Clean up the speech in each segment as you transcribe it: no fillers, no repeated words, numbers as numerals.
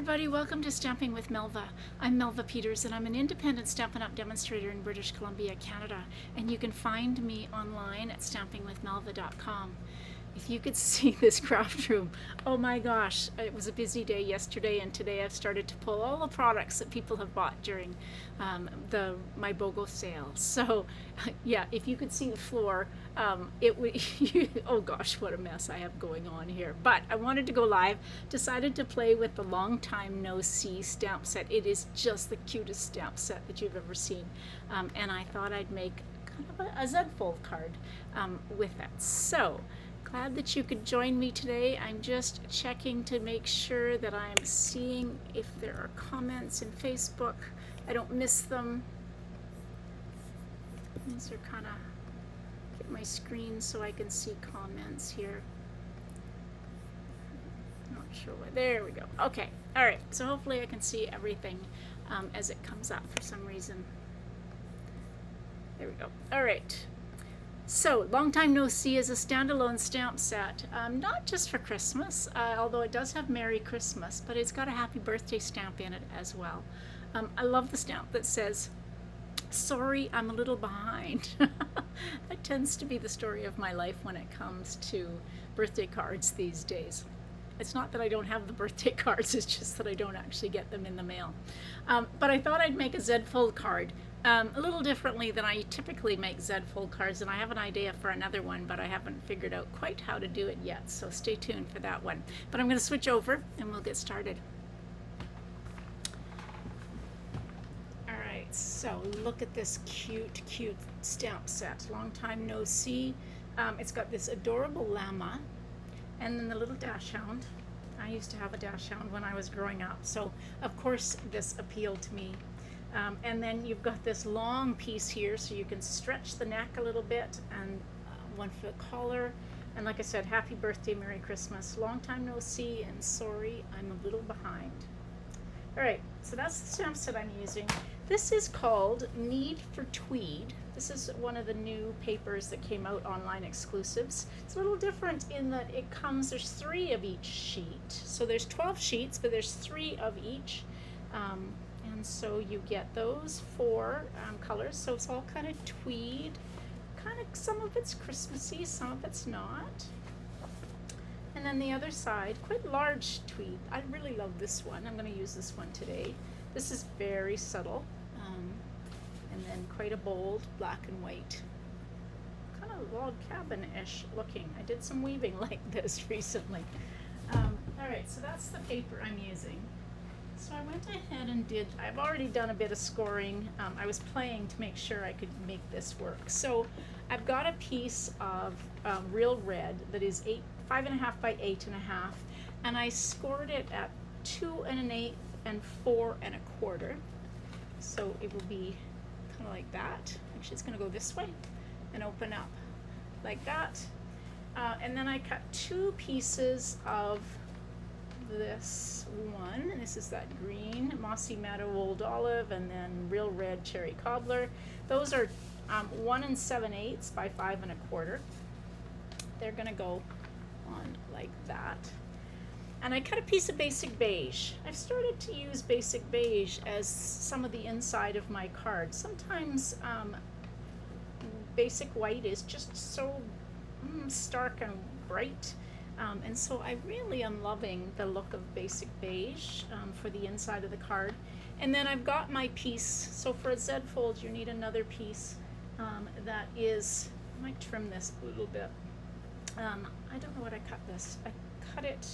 everybody, welcome to Stamping with Melva. I'm Melva Peters and I'm an independent Stampin' Up! Demonstrator in British Columbia, Canada, and you can find me online at stampingwithmelva.com. If you could see this craft room, oh my gosh, it was a busy day yesterday, and today I've started to pull all the products that people have bought during my BOGO sale. So yeah, if you could see the floor, it would, oh gosh, what a mess I have going on here. But I wanted to go live, decided to play with the Long Time No See stamp set. It is just the cutest stamp set that you've ever seen. And I thought I'd make kind of a Z-fold card with it. So glad that you could join me today. I'm just checking to make sure that I'm seeing if there are comments in Facebook. I don't miss them. These are kind of, get my screen so I can see comments here. Not sure where, there we go. Okay, all right, so hopefully I can see everything as it comes up for some reason. There we go, all right. So, Long Time No See is a standalone stamp set, not just for Christmas, although it does have Merry Christmas, but it's got a Happy Birthday stamp in it as well. I love the stamp that says, "Sorry, I'm a little behind." That tends to be the story of my life when it comes to birthday cards these days. It's not that I don't have the birthday cards, it's just that I don't actually get them in the mail. But I thought I'd make a Z-fold card. A little differently than I typically make Z-fold cards, and I have an idea for another one, but I haven't figured out quite how to do it yet, so stay tuned for that one. But I'm going to switch over and we'll get started. Alright, so look at this cute stamp set. Long Time No See. It's got this adorable llama and then the little dachshund. I used to have a dachshund when I was growing up, so of course this appealed to me. And then you've got this long piece here, so you can stretch the neck a little bit, and 1-foot collar. And like I said, Happy Birthday, Merry Christmas, Long Time No See, and Sorry, I'm a little behind. All right, so that's the stamp set I'm using. This is called Need for Tweed. This is one of the new papers that came out, online exclusives. It's a little different in that it comes, there's 3 of each sheet. So there's 12 sheets, but there's 3 of each. And so you get those 4 colors, so it's all kind of tweed, kind of, some of it's Christmassy, some of it's not. And then the other side, quite large tweed. I really love this one. I'm going to use this one today. This is very subtle, and then quite a bold black and white, kind of log cabin-ish looking. I did some weaving like this recently. All right, so that's the paper I'm using. So I went ahead and I've already done a bit of scoring. I was playing to make sure I could make this work. So I've got a piece of real red that is 5.5 by 8.5, and I scored it at 2 1/8 and 4 1/4. So it will be kind of like that. Actually, it's going to go this way and open up like that. And then I cut 2 pieces of this one, and this is that green Mossy Meadow Old Olive, and then real red Cherry Cobbler. Those are 1 7/8 by 5 1/4. They're gonna go on like that. And I cut a piece of Basic Beige. I've started to use Basic Beige as some of the inside of my cards. Sometimes Basic White is just so stark and bright. And so I really am loving the look of Basic Beige for the inside of the card. And then I've got my piece. So for a Z-fold, you need another piece that is, I might trim this a little bit. I don't know what I cut this. I cut it,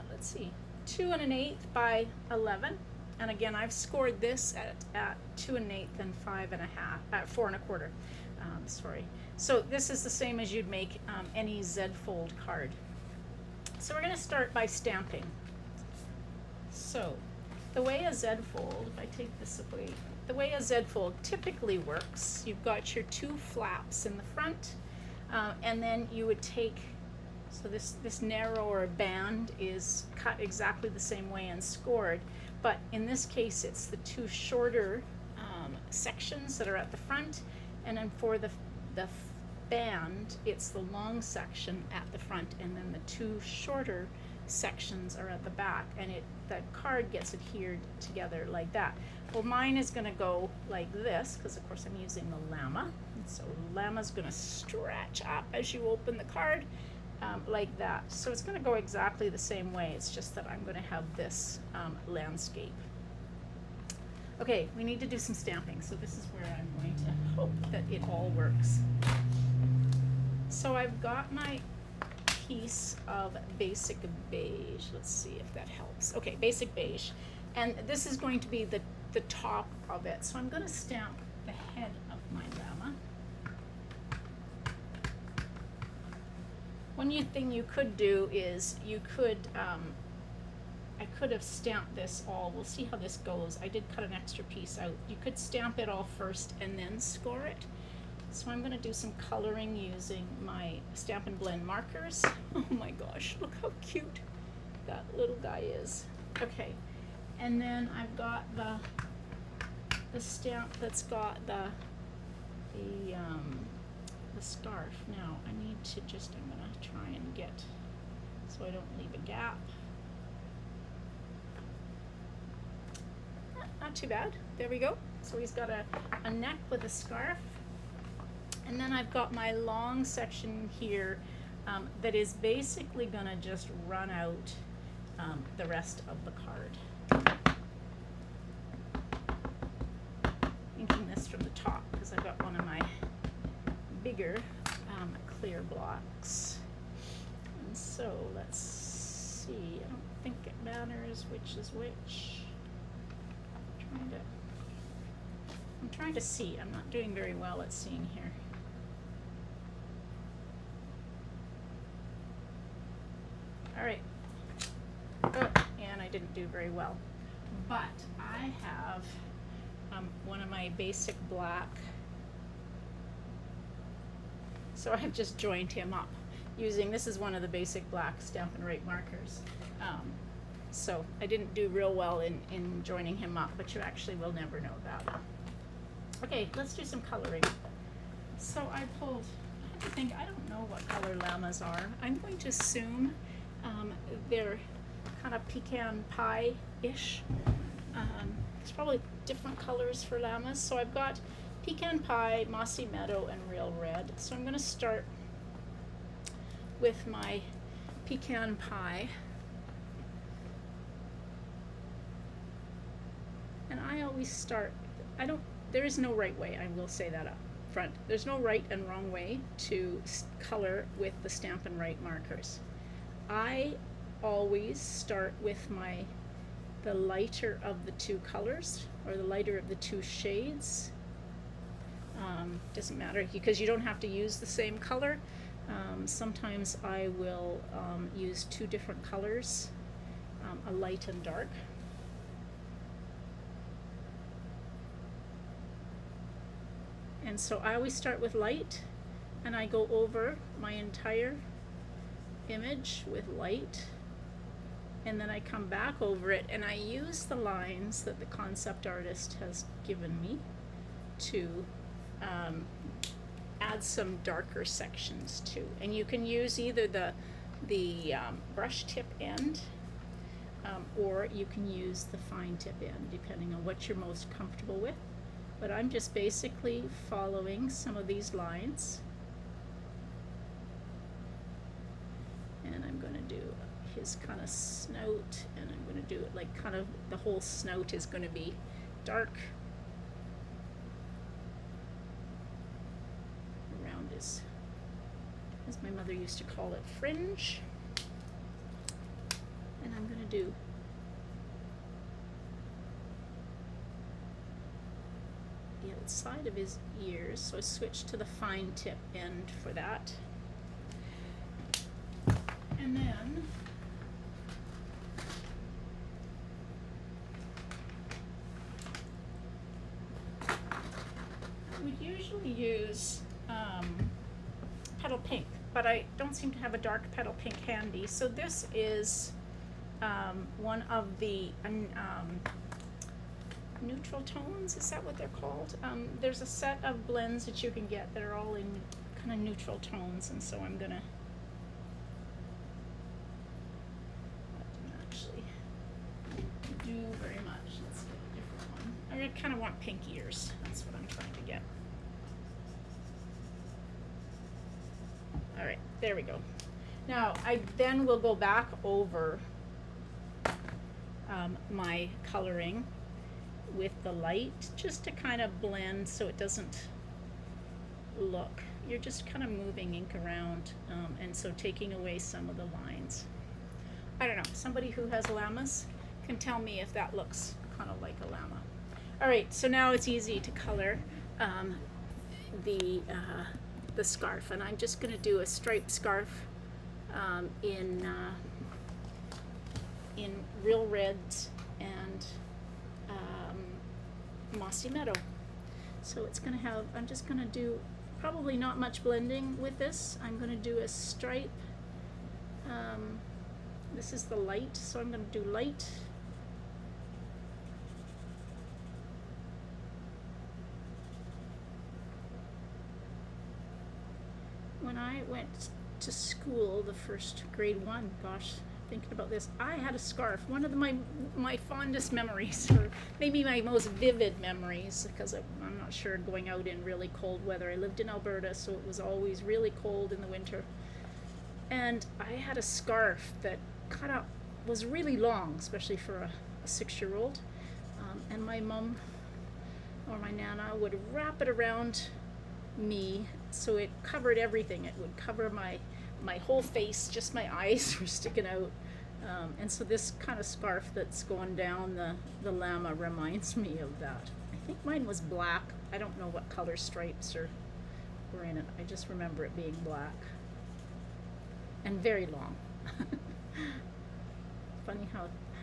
let's see, 2 1/8 by 11. And again, I've scored this at 2 1/8 and 4 1/4. Sorry. So this is the same as you'd make any Z-fold card. So we're going to start by stamping. So the way a Z-fold, if I take this away, the way a Z-fold typically works, you've got your 2 flaps in the front, and then you would take, so this narrower band is cut exactly the same way and scored, but in this case it's the 2 shorter sections that are at the front, and then for the band, it's the long section at the front, and then the 2 shorter sections are at the back, and that card gets adhered together like that. Well, mine is going to go like this, because of course I'm using the llama, and so the llama's going to stretch up as you open the card, like that. So it's going to go exactly the same way, it's just that I'm going to have this landscape. Okay, we need to do some stamping, so this is where I'm going to hope that it all works. So I've got my piece of basic beige. Let's see if that helps. Okay, basic beige. And this is going to be the top of it. So I'm going to stamp the head of my llama. One thing you could do is you could, I could have stamped this all. We'll see how this goes. I did cut an extra piece out. You could stamp it all first and then score it. So I'm going to do some coloring using my Stamp and Blend markers. Oh my gosh, look how cute that little guy is. Okay, and then I've got the stamp that's got the scarf. Now I need to just, I'm going to try and get, so I don't leave a gap. Not too bad. There we go. So he's got a neck with a scarf. And then I've got my long section here that is basically going to just run out the rest of the card. Inking this from the top because I've got one of my bigger clear blocks. And so let's see. I don't think it matters which is which. I'm trying to see. I'm not doing very well at seeing here. All right. Oh, and I didn't do very well. But I have one of my basic black. So I've just joined him up using, this is one of the basic black Stampin' Write markers. So I didn't do real well in joining him up, but you actually will never know that. Okay, let's do some coloring. So I pulled, I have to think, I don't know what color llamas are. I'm going to assume they're kind of pecan pie-ish. There's probably different colors for llamas. So I've got pecan pie, mossy meadow, and real red. So I'm going to start with my pecan pie. And I always start, there is no right way, I will say that up front. There's no right and wrong way to color with the Stampin' Write markers. I always start with the lighter of the two colors, or the lighter of the two shades. Doesn't matter, because you don't have to use the same color. Sometimes I will use two different colors, a light and dark. And so I always start with light, and I go over my entire image with light, and then I come back over it, and I use the lines that the concept artist has given me to add some darker sections too. And you can use either the brush tip end, or you can use the fine tip end, depending on what you're most comfortable with. But I'm just basically following some of these lines. And I'm going to do his kind of snout, and I'm going to do it like kind of, the whole snout is going to be dark around his, as my mother used to call it, fringe. And I'm going to do the outside of his ears, so I switched to the fine tip end for that. And then we usually use petal pink, but I don't seem to have a dark petal pink handy, so this is one of the neutral tones, is that what they're called? There's a set of blends that you can get that are all in kind of neutral tones, and so I'm gonna I kind of want pink ears. That's what I'm trying to get. All right, there we go. Now, I then will go back over my coloring with the light just to kind of blend so it doesn't look. You're just kind of moving ink around and so taking away some of the lines. I don't know, somebody who has llamas can tell me if that looks kind of like a llama. All right, so now it's easy to color the scarf, and I'm just going to do a striped scarf in real reds and mossy meadow. So it's going to have, I'm just going to do probably not much blending with this. I'm going to do a stripe. This is the light, so I'm going to do light. When I went to school, the first grade 1, gosh, thinking about this, I had a scarf. One of my fondest memories, or maybe my most vivid memories, because I'm not sure, going out in really cold weather. I lived in Alberta, so it was always really cold in the winter. And I had a scarf that cut up, was really long, especially for a 6-year-old. And my mom or my nana would wrap it around me so it covered everything. It would cover my whole face, just my eyes were sticking out. And so this kind of scarf that's going down the llama reminds me of that. I think mine was black. I don't know what color stripes were in it. I just remember it being black and very long. Funny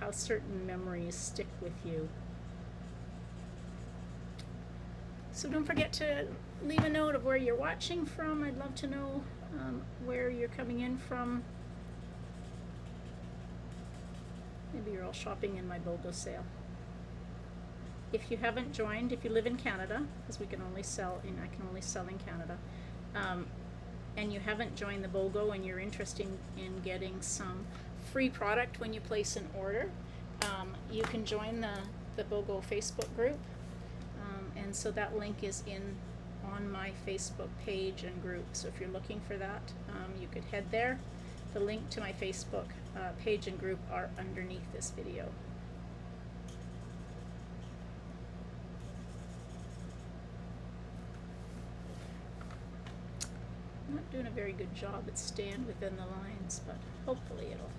how certain memories stick with you. So don't forget to leave a note of where you're watching from. I'd love to know where you're coming in from. Maybe you're all shopping in my BOGO sale. If you haven't joined, if you live in Canada, because I can only sell in Canada, and you haven't joined the BOGO and you're interested in getting some free product when you place an order, you can join the BOGO Facebook group. And so that link is on my Facebook page and group. So if you're looking for that, you could head there. The link to my Facebook page and group are underneath this video. I'm not doing a very good job at staying within the lines, but hopefully it'll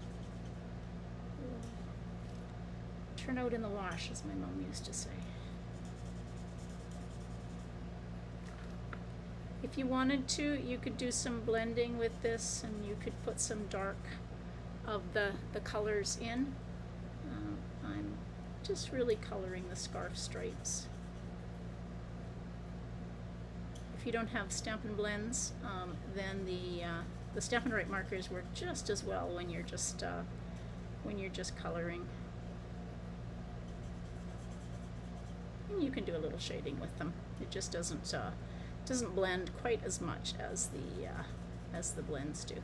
turn out in the wash, as my mom used to say. If you wanted to, you could do some blending with this, and you could put some dark of the colors in. I'm just really coloring the scarf stripes. If you don't have Stampin' Blends, then the Stampin' Write markers work just as well when you're just coloring. And you can do a little shading with them. It just doesn't blend quite as much as the blends do.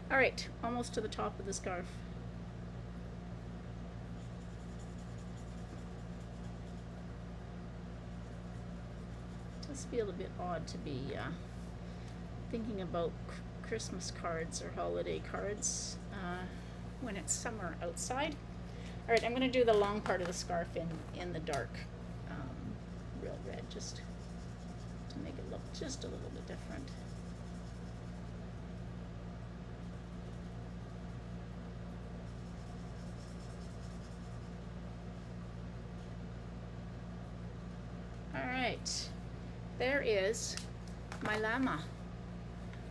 All right, almost to the top of the scarf. It does feel a bit odd to be thinking about Christmas cards or holiday cards when it's summer outside. All right, I'm going to do the long part of the scarf in the dark real red, just to make it look just a little bit different. All right, there is my llama.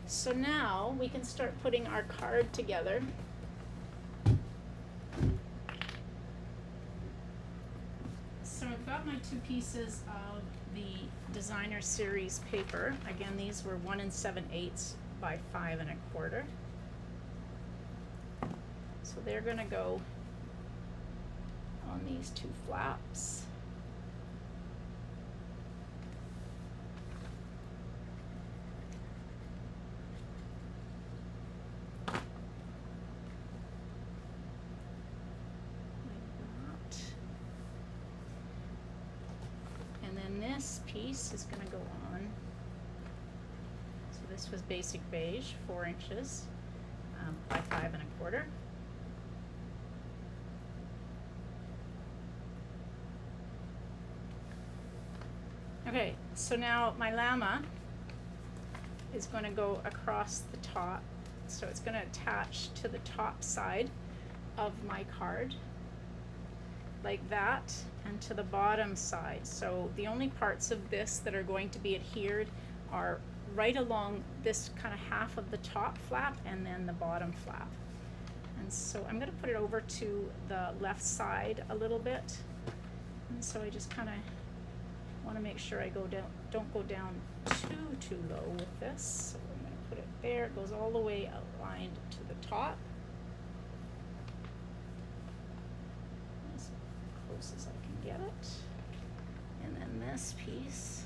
So now we can start putting our card together. So I've got my 2 pieces of the designer series paper. Again, these were 1 7/8 by 5 1/4. So they're going to go on these 2 flaps. piece is going to go on. So this was basic beige, 4 inches by 5 1/4. Okay, so now my llama is going to go across the top. So it's going to attach to the top side of my card like that, and to the bottom side. So the only parts of this that are going to be adhered are right along this kind of half of the top flap and then the bottom flap. And so I'm going to put it over to the left side a little bit. And so I just kind of want to make sure I don't go down too low with this. So I'm going to put it there. It goes all the way aligned to the top. As close as I can get it. And then this piece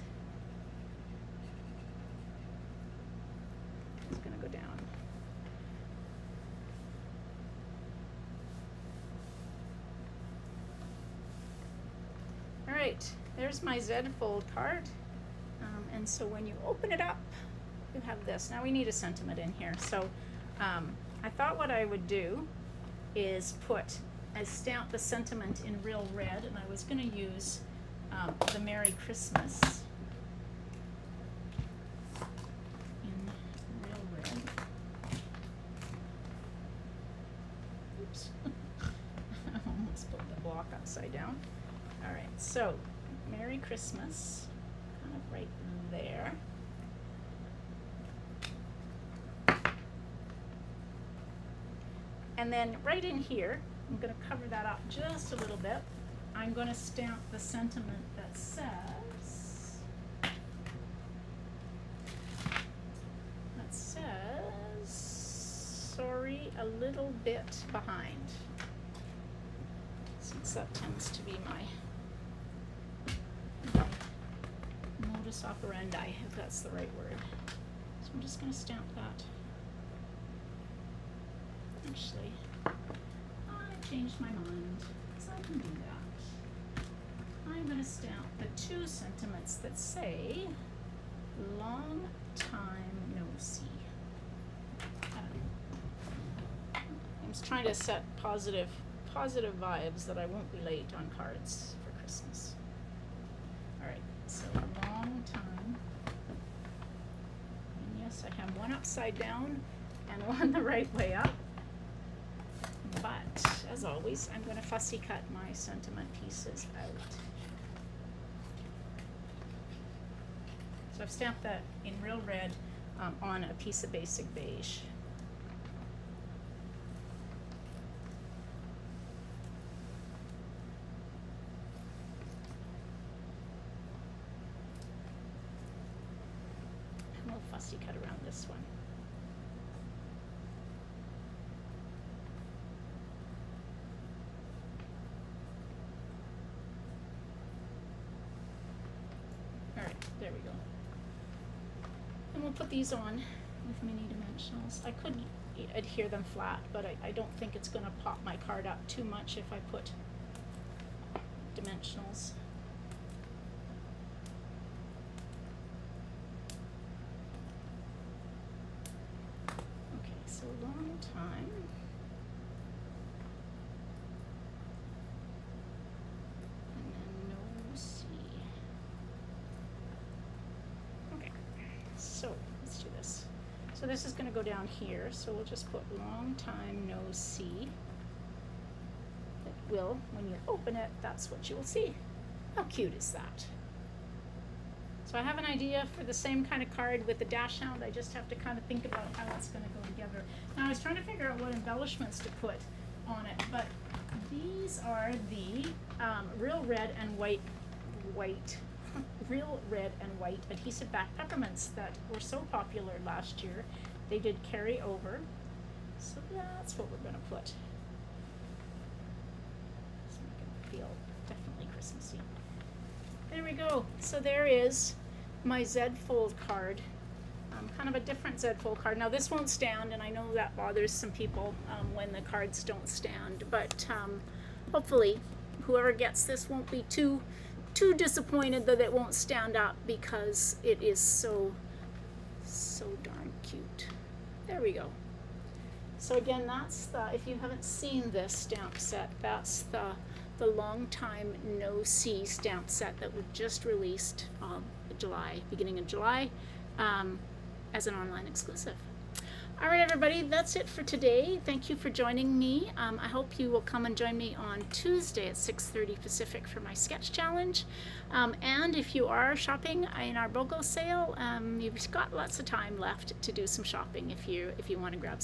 is going to go down. All right, there's my Z fold card. And so when you open it up, you have this. Now we need a sentiment in here. So I thought what I would do is stamp the sentiment in real red, and I was going to use the Merry Christmas in real red. Oops. I almost put the block upside down. All right, so Merry Christmas, kind of right there. And then right in here, I'm going to cover that up just a little bit. I'm going to stamp the sentiment that says, sorry, a little bit behind. Since that tends to be my modus operandi, if that's the right word. So I'm just going to stamp that. Actually, I changed my mind, so I can do that. I'm going to stamp the 2 sentiments that say, long time no see. I'm just trying to set positive vibes that I won't be late on cards for Christmas. All right, so long time. And yes, I have one upside down and one the right way up. But as always, I'm going to fussy cut my sentiment pieces out. So I've stamped that in real red on a piece of basic beige. And we'll fussy cut around this one. There we go. And we'll put these on with mini dimensionals. I could adhere them flat, but I don't think it's going to pop my card up too much if I put dimensionals. Okay, so long time. And then no C. So let's do this. So this is going to go down here, so we'll just put long time no see. It will, when you open it, that's what you will see. How cute is that? So I have an idea for the same kind of card with the dash hound. I just have to kind of think about how it's going to go together. Now I was trying to figure out what embellishments to put on it, but these are the real red and white real red and white adhesive back peppermints that were so popular last year. They did carry over, so that's what we're going to put. It's going to feel definitely Christmassy. There we go. So there is my Z fold card, kind of a different Z fold card. Now this won't stand, and I know that bothers some people when the cards don't stand, but hopefully whoever gets this won't be too too disappointed that it won't stand up because it is so darn cute. There we go. So again, that's the, if you haven't seen this stamp set, that's the long time no see stamp set that was just released beginning of July, as an online exclusive. All right, everybody, that's it for today. Thank you for joining me. I hope you will come and join me on Tuesday at 6:30 Pacific for my sketch challenge. And if you are shopping in our BOGO sale, you've got lots of time left to do some shopping if you want to grab